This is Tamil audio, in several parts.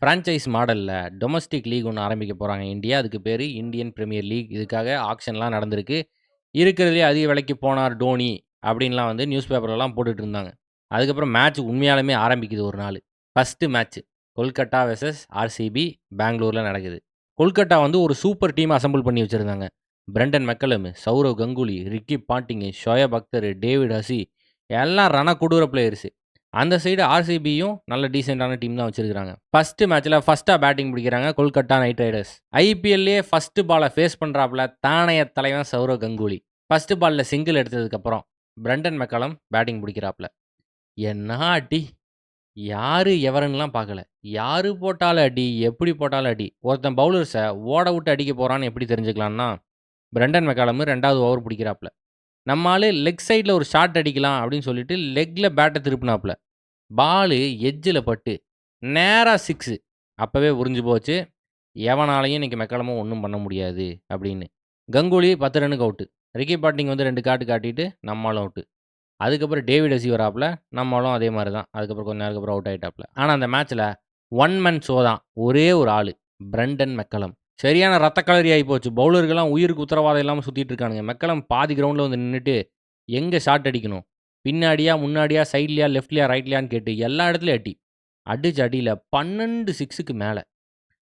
ஃப்ரான்சைஸ் மாடல்ல டொமஸ்டிக் லீக் ஒண்ணு ஆரம்பிக்க போறாங்க இந்தியா. அதுக்கு பேரு இந்தியன் பிரீமியர் லீக். இதுக்காக ஆக்ஷன்லாம் நடந்திருக்கு. இருக்கிறதுலயே அதிக விலைக்கு போனார் டோனி அப்டின்லாம் வந்து நியூஸ் பேப்பர்லலாம் போட்டுட்டு இருந்தாங்க. அதுக்கப்புறம் மேட்ச் உண்மையாலுமே ஆரம்பிக்குது ஒரு நாளு. First match Kolkata versus RCB பெங்களூர்ல நடக்குது. கொல்கட்டா வந்து ஒரு சூப்பர் டீம் அசெம்பிள் பண்ணி வச்சிருந்தாங்க. Brendon McCullum, Sourav Ganguly, Ricky Ponting, Shoaib Akhtar, David Hussey எல்லாம் ரண கொடூர பிளேயர்ஸ். அந்த சைடு ஆர்சிபியும் நல்ல டீசென்ட்டான டீம் தான் வச்சிருக்காங்க. ஃபர்ஸ்ட் மேட்ச்ல ஃபர்ஸ்ட்டா பேட்டிங் பிடிக்கிறாங்க கொல்கட்டா நைட் ரைடர்ஸ். ஐபிஎல்லேயே ஃபர்ஸ்ட் பால ஃபேஸ் பண்றாப்ல தானைய தலைவன் சௌரவ் கங்குலி. ஃபர்ஸ்ட் பால்ல சிங்கிள் எடுத்ததுக்கு அப்புறம் பிரண்டன் மெக்கலம் பேட்டிங் பிடிக்கிறாப்ல. என்ன அடி! யாரு எவருன்னுலாம் பார்க்கல. யாரு போட்டாலும் அடி, எப்படி போட்டாலும் அடி. ஒருத்தன் பவுலர்ஸ ஓட விட்டு அடிக்க போறான்னு எப்படி தெரிஞ்சுக்கலான்னா, பிரண்டன் மெக்காலமு 2வது ஓவர் பிடிக்கிறாப்ல. நம்ம ஆளு லெக் சைட்ல ஒரு ஷாட் அடிக்கலாம் அப்படின்னு சொல்லிட்டு லெக்ல பேட்ட திருப்புனாப்ல. பாலு எட்ஜ்ல பட்டு நேரா 6. அப்பவே புரிஞ்சு போச்சு. எவனாலயும் இன்னைக்கு மெக்காலம ஒண்ணும் பண்ண முடியாது அப்படின்னு. கங்குலி 10 ரன்னுக்கு அவுட்டு. ரிக்கி பாண்டிங் வந்து 2 காட்டு காட்டிட்டு நம்மாளும் அவுட்டு. அதுக்கப்புறம் டேவிட் ஹசி வராப்ல. நம்மளும் அதே மாரி தான். அதுக்கப்புறம் கொஞ்ச நேரத்துக்கு அப்புறம் அவுட் ஆயிட்டாப்ல. ஆனா அந்த மேட்ச்ல ஒன் மேன் ஷோ தான். ஒரே ஒரு ஆளு. Brendon McCullum. சரியான ரத்த களரி ஆயிப்போச்சு. பவுலர்கள்லாம் உயிருக்கு உத்தரவாதம் இல்லாம சுத்திட்டு இருக்கானுங்க. மெக்கலம் பாதி கிரவுண்ட்ல வந்து நின்னுட்டு, எங்க ஷாட் அடிக்கணும்? பின்னாடியா, முன்னாடியா, சைட்லயா, லெஃப்ட்லயா, ரைட்லயான்னு கேட்டு எல்லா இடத்துலயும் அடி. அடிச்ச அடியில 12 6க்கு மேல.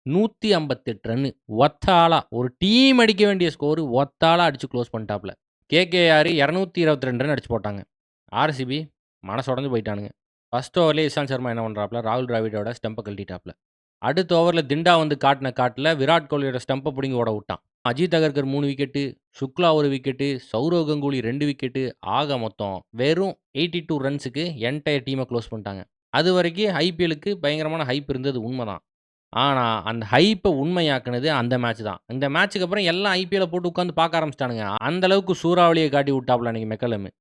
158 ரன்னு. ஒத்த ஆளா ஒரு டீம் அடிக்க வேண்டிய ஸ்கோர் ஒத்த ஆளா அடிச்சு குளோஸ் பண்ணிட்டாப்ல. கேகேஆர் 222 ரன் அடிச்சு போட்டாங்க. ஆர்சிபி மனசு உடைஞ்சு போயிட்டானுங்க. ஃபர்ஸ்ட் ஓவர்லயே இஷாந்த் சர்மா என்ன பண்றாப்ல, ராகுல் டிராவிடோட ஸ்டம்ப கழட்டிட்டாப்ல. அடுத்த ஓவர்ல திண்டா வந்து காட்டுன காட்டுல விராட் கோலியோட ஸ்டம்ப புடுங்கி ஓட விட்டான். Ajit Agarkar 3 wicket, Shukla 1 wicket, Sourav Ganguly 2 wicket, ஆக மொத்தம் வெறும் 82 ரன்ஸுக்கு என்டையர் டீம குளோஸ் பண்ணிட்டாங்க. அதுவரைக்கும் ஐபிஎல்லுக்கு பயங்கரமான ஹைப் இருந்தது உண்மதான். ஆனா, அந்த ஹைப்ப உண்மையாக்குனது அந்த மேட்ச் தான். இந்த மேட்ச்க்கு அப்புறம் எல்லாம் ஐபிஎல்ல போட்டு உட்கார்ந்து பார்க்க ஆரம்பிச்சுட்டானுங்க. அந்த அளவுக்கு சூறாவளிய காட்டி விட்டாப்ல அன்னைக்கு மெக்கலமு.